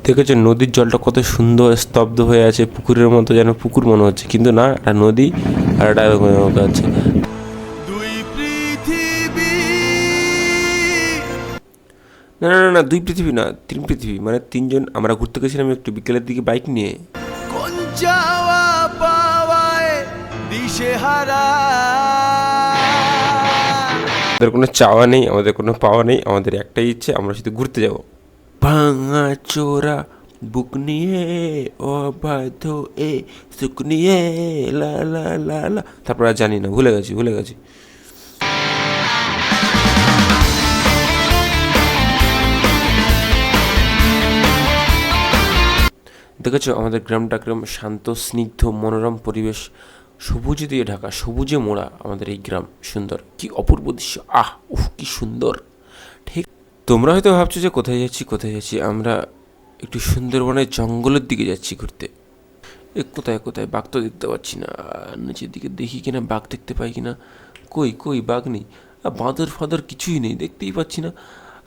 দেখেছো নদীর জলটা কত সুন্দর স্তব্ধ হয়ে আছে, পুকুরের মতো, যেন পুকুর মনে হচ্ছে, কিন্তু না, এটা নদী আর এটা আছে। না না না না, দুই পৃথিবী না, তিন পৃথিবী, মানে তিনজন আমরা ঘুরতে গেছিলাম একটু বিকেলের দিকে বাইক নিয়ে। আমাদের কোনো চাওয়া নেই, আমাদের কোনো পাওয়া নেই, আমাদের একটাই ইচ্ছে, আমরা শুধু ঘুরতে যাব। ভাঙা চোরা বুক নিয়ে অবাধ এ সুখ নিয়ে লা লা লা লা, তারপর আর জানি না, ভুলে গেছি। দেখেছো আমাদের গ্রামটা গ্রাম, শান্ত স্নিগ্ধ মনোরম পরিবেশ, সবুজে দিয়ে ঢাকা, সবুজে মোড়া আমাদের এই গ্রাম, সুন্দর, কি অপূর্ব দৃশ্য, কি সুন্দর। ঠিক তোমরা হয়তো ভাবছো যে কোথায় যাচ্ছি, আমরা একটু সুন্দরবনের জঙ্গলের দিকে যাচ্ছি ঘুরতে। কোথায় বাঘ তো দেখতে পাচ্ছি না, নিচের দিকে দেখি কিনা বাঘ দেখতে পাই কিনা, কই বাঘ নেই, বাঁদর ফাদর কিছুই নেই, দেখতেই পাচ্ছি না।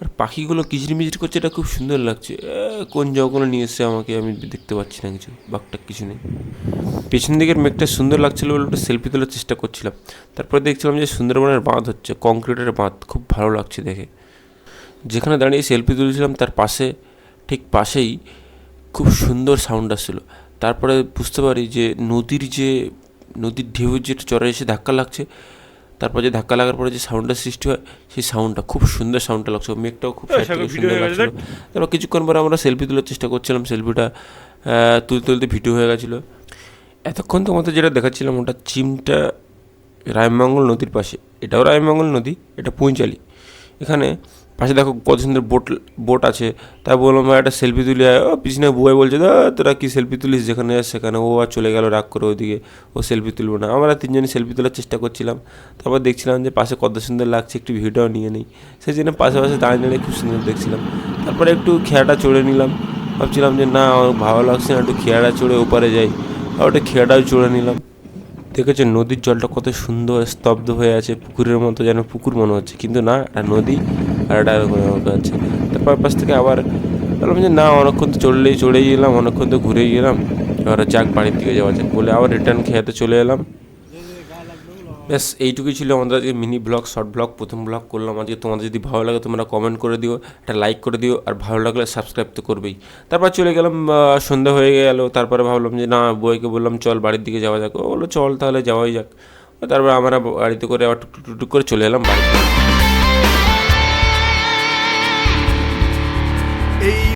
আর পাখিগুলো কিচিরমিচির করছে, এটা খুব সুন্দর লাগছে। কোন জঙ্গলে নিয়ে এসছে আমাকে, আমি দেখতে পাচ্ছি না কিছু, বাঘটা কিছু নেই। পেছন দিকের মেঘটা সুন্দর লাগছিল বলে একটু সেলফি তোলার চেষ্টা করছিলাম। তারপরে দেখছিলাম যে সুন্দরবনের বাঁধ হচ্ছে, কংক্রিটের বাঁধ, খুব ভালো লাগছে দেখে। যেখানে দাঁড়িয়ে সেলফি তুলছিলাম তার পাশে, ঠিক পাশেই খুব সুন্দর সাউন্ড আসছিল। তারপরে বুঝতে পারি যে নদীর ঢেউ যে চরে এসে ধাক্কা লাগছে, তারপর যে ধাক্কা লাগার পরে যে সাউন্ডটা সৃষ্টি হয়, সেই সাউন্ডটা খুব সুন্দর সাউন্ডটা লাগছে, মেঘটাও খুব সুন্দর লাগছিল। তারপর কিছুক্ষণ পরে আমরা সেলফি তোলার চেষ্টা করছিলাম, সেলফিটা তুলতে ভিডিও হয়ে গেছিলো। এতক্ষণ তোমাদের যেটা দেখাচ্ছিলাম ওটা চিমটা রায়মঙ্গল নদীর পাশে, এটাও রায়মঙ্গল নদী, এটা পুঁইচালি। এখানে পাশে দেখো কত সুন্দর বোট আছে। তাই বললাম ভাই একটা সেলফি তুলি, পিছনে বুয়াই বলছে তোরা কি সেলফি তুলিস যেখানে সেখানে, ও আর চলে গেল রাগ করে ওইদিকে, ও সেলফি তুলবো না। আমরা তিনজনই সেলফি তোলার চেষ্টা করছিলাম। তারপর দেখছিলাম যে পাশে কত সুন্দর লাগছে, একটু ভিডিও নিয়ে নিই, সেই জন্য পাশে দাঁড়িয়ে খুব সুন্দর দেখছিলাম। তারপরে একটু খেয়াটা চড়ে নিলাম, ভাবছিলাম যে না আমার ভালো লাগছে না, একটু খেয়াটা চড়ে ওপারে যাই, আর ওটা খেয়াটাও চড়ে নিলাম। দেখেছো নদীর জলটা কত সুন্দর স্তব্ধ হয়ে আছে, পুকুরের মতো, যেন পুকুর মনে হচ্ছে, কিন্তু না, এটা নদী আর এটা আছে। তারপর পাশ থেকে আবার বললাম যে না, অনেকক্ষণ তো চড়েই এলাম, অনেকক্ষণ তো ঘুরেই গেলাম, এবার যাক বাড়ির দিকে যাওয়া যাক বলে আবার রিটার্ন খেয়াতে চলে এলাম। ব্যাস এইটুকুই ছিল আমাদের আজকে মিনি ব্লগ, শর্ট ব্লগ, প্রথম ব্লগ করলাম আজকে। তোমাদের যদি ভালো লাগে তোমরা কমেন্ট করে দিও, একটা লাইক করে দিও, আর ভালো লাগলে সাবস্ক্রাইব তো করবেই। তারপর চলে গেলাম, সন্ধ্যা হয়ে গেল। তারপরে ভাবলাম যে না, বউকে বললাম চল বাড়ির দিকে যাওয়া যাক, ও বললো চল তাহলে যাওয়াই যাক। তারপর আমরা বাড়িতে করে আবার টুক করে চলে এলাম বাড়িতে।